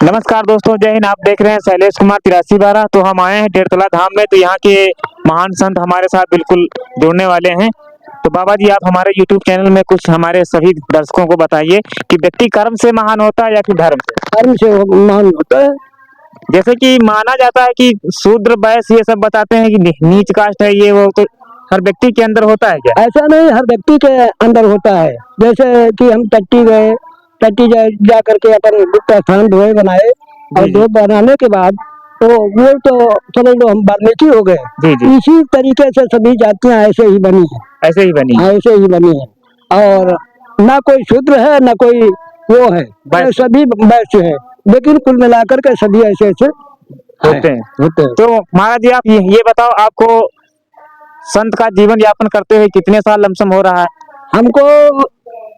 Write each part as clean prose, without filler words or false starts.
नमस्कार दोस्तों, जय हिंद। आप देख रहे हैं शैलेश कुमार 8312। तो हम आए हैं डेरतला धाम में। तो यहाँ के महान संत हमारे साथ बिल्कुल जुड़ने वाले हैं। तो बाबा जी, आप हमारे YouTube चैनल में कुछ हमारे सभी दर्शकों को बताइए कि व्यक्ति कर्म से महान होता है या फिर धर्म से? कर्म से महान होता है। जैसे कि माना जाता है कि शूद्र वैश्य ये सब बताते हैं कि नीच कास्ट है ये वो, तो हर व्यक्ति के अंदर होता है क्या? ऐसा नहीं, हर व्यक्ति के अंदर होता है। जैसे कि हम टट्टी गए, टट्टी जा करके अपन गुप्त स्थान धोए बनाए और धो बनाने के बाद तो वो तो समझ लो हम वाल्मीकि हो गए। जी जी। इसी तरीके से सभी जातियां ऐसे ही बनी है, ऐसे ही बनी है। ऐसे ही बनी है। और ना कोई शूद्र है ना कोई वो है, सभी वैश्य है। लेकिन कुल मिलाकर के सभी ऐसे ऐसे होते हैं। तो महाराज जी, आप ये बताओ, आपको संत का जीवन यापन करते हुए कितने साल लमसम हो रहा है? हमको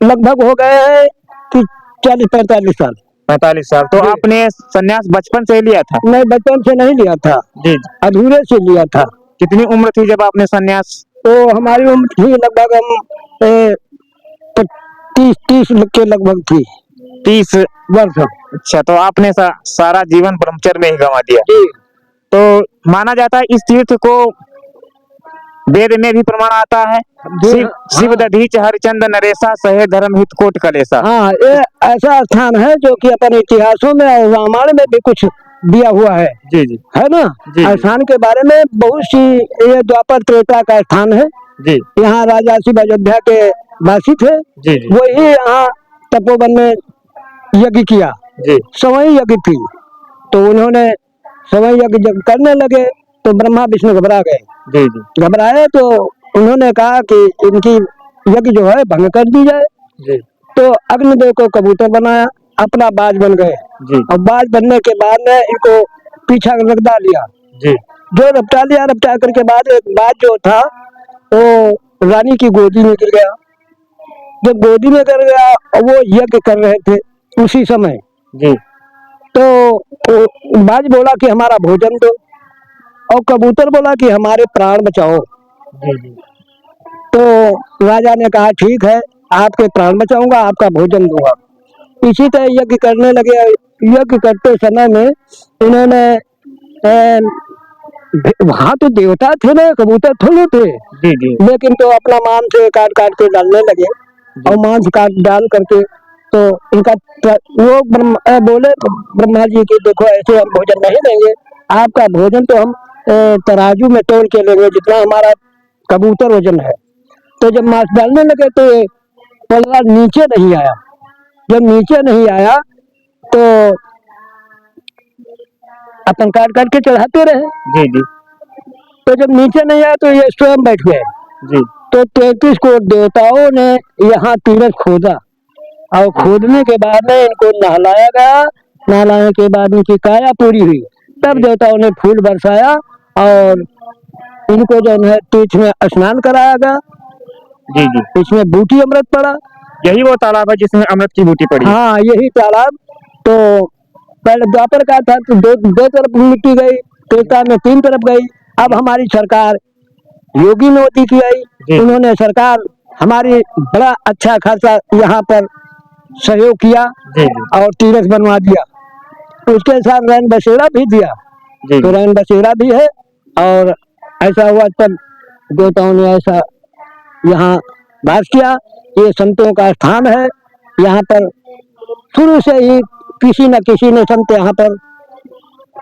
लगभग हो गए हैं कि 40-45 साल। 45 साल। तो आपने संन्यास बचपन से ही लिया था? मैं बचपन से नहीं लिया था जी। अधूरे से लिया था। कितनी उम्र थी जब आपने संन्यास? तो हमारी उम्र थी लगभग हम 30 के लगभग थी। 30 वर्ष। अच्छा, तो आपने सारा जीवन ब्रह्मचर्य में ही गंवा दिया। तो माना जाता है इस तीर्थ को वेद में भी प्रमाण आता है। शिव दधीच हरिचंद नरेशा सहे धर्म हित कोट कलेशा। हाँ, ये ऐसा स्थान है जो कि अपन इतिहासों में और रामायण में भी कुछ दिया हुआ है। जी जी। है ना? स्थान के बारे में बहुत सी, ये द्वापर त्रेता का स्थान है जी। यहाँ राजा शिव अयोध्या के वासी थे जी। वही यहाँ तपोवन में यज्ञ किया जी। सवई यज्ञ थी। तो उन्होंने सवई यज्ञ जब करने लगे तो ब्रह्मा विष्णु घबरा गए जी जी। घबराए तो उन्होंने कहा कि इनकी यज्ञ जो है भंग कर दी जाए जी। तो अग्निदेव को कबूतर बनाया, अपना बाज बन गए जी। और बाज बनने के बाद में इनको पीछा रगड़ा लिया जी। जो रपटा लिया, रपटा करके बाद एक बाज जो था वो रानी की गोदी में गिर गया। जब गोदी में गिर गया और वो यज्ञ कर रहे थे उसी समय जी। तो बाज बोला कि हमारा भोजन दो, और कबूतर बोला कि हमारे प्राण बचाओ जी जी। तो राजा ने कहा ठीक है, आपके प्राण बचाऊंगा, आपका भोजन दूंगा। इसी तरह यज्ञ करने लगे। यज्ञ करते समय में इन्होंने वहाँ तो देवता थे ना, कबूतर थोड़े थे जी जी। लेकिन तो अपना मांस काट काट के डालने लगे और मांस काट डाल करके तो इनका वो बोले ब्रह्मा जी की देखो ऐसे हम भोजन नहीं देंगे, आपका भोजन तो हम तराजू में तोल के लेंगे जितना हमारा कबूतर वजन है। तो जब मांस डालने लगे तो पलड़ा नीचे नहीं आया। जब नीचे नहीं आया तो अपन काट काट के चढ़ाते रहे जी जी। तो जब नीचे नहीं आया तो ये स्वयं बैठ गए जी। तो 33 करोड़ देवताओं ने यहाँ तीरथ खोदा और खोदने के बाद में इनको नहलाया गया। नहलाने के बाद इनकी काया पूरी हुई। तब देवताओं ने फूल बरसाया और इनको जो है तीर्थ में स्नान कराया गया जी जी। इसमें बूटी अमृत पड़ा। यही वो तालाब है जिसमें अमृत की बूटी पड़ी? हाँ, यही तालाब। तो पहले द्वापर का था तो दो तरफ मिट्टी गई, त्रेता में 3 तरफ गई। अब हमारी सरकार योगी मोदी की आई, उन्होंने सरकार हमारी बड़ा अच्छा खासा यहाँ पर सहयोग किया जी जी। और तीरथ बनवा दिया। उसके साथ रैन बसेरा भी दिया जी। तो रैन बसेरा भी है। और ऐसा हुआ तब देवताओं ने ऐसा यहाँ वास किया। ये संतों का स्थान है। यहाँ पर शुरू से ही किसी न किसी ने संत यहाँ पर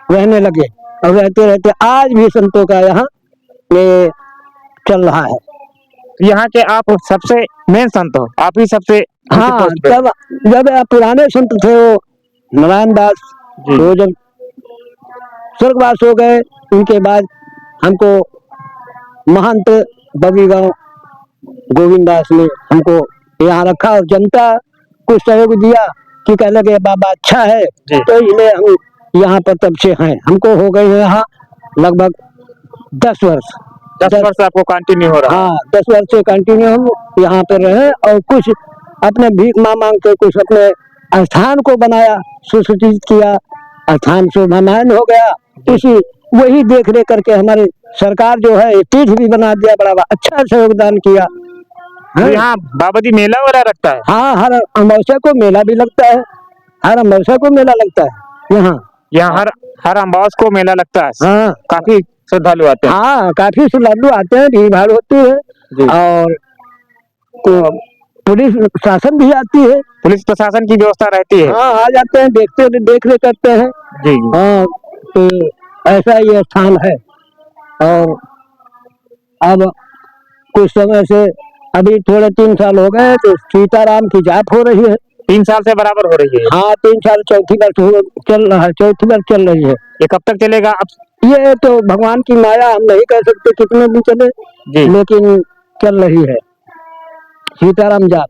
रहने लगे और रहते रहते आज भी संतों का यहाँ ये चल रहा है। यहाँ के आप सबसे मेन संत हो, आप ही सबसे? हाँ, तब जब पुराने संत थे वो नारायण दास वो जब स्वर्गवास हो गए, उनके बाद हमको महंत बबी गांव गोविंद दास ने हमको यहाँ रखा और जनता कुछ सहयोग दिया कि कहने लगे बाबा अच्छा है, तो इसलिए हम यहाँ पर तब से हैं। हमको हो गए यहाँ लगभग 10 वर्ष। 10 वर्ष आपको कंटिन्यू हो रहा? हाँ, 10 वर्ष से कंटिन्यू हम यहाँ पर रहे और कुछ अपने भीख मांग के कुछ अपने स्थान को बनाया, सुसज्जित किया, स्थान शोभामान हो गया। इसी वही देख रेख करके हमारी सरकार जो है तीर्थ भी बना दिया, बड़ा अच्छा से योगदान किया। तो यहाँ बाबा जी मेला वगैरह रखता है? हाँ, हर अमावस्या को मेला भी लगता है। हर अमावस्या को मेला लगता है। यहाँ हर अमावस को मेला लगता है। हाँ काफी श्रद्धालु आते हैं। हाँ, काफी श्रद्धालु आते हैं, भीड़ भाड़ होती है। जी। और तो पुलिस शासन भी आती है, पुलिस प्रशासन की व्यवस्था रहती है। हाँ आ जाते हैं, देख रेख करते हैं। जी। हाँ, तो ऐसा ये स्थान है। और अब कुछ समय से अभी थोड़े 3 साल हो गए तो सीताराम की जाप हो रही है। 3 साल से बराबर हो रही है। हाँ 3 साल, चौथी वर्ष चल रहा है, चौथी वर्ष चल रही है। ये कब तक चलेगा? अब ये तो भगवान की माया, हम नहीं कह सकते कितने दिन चले, जी। लेकिन चल रही है सीताराम जाप।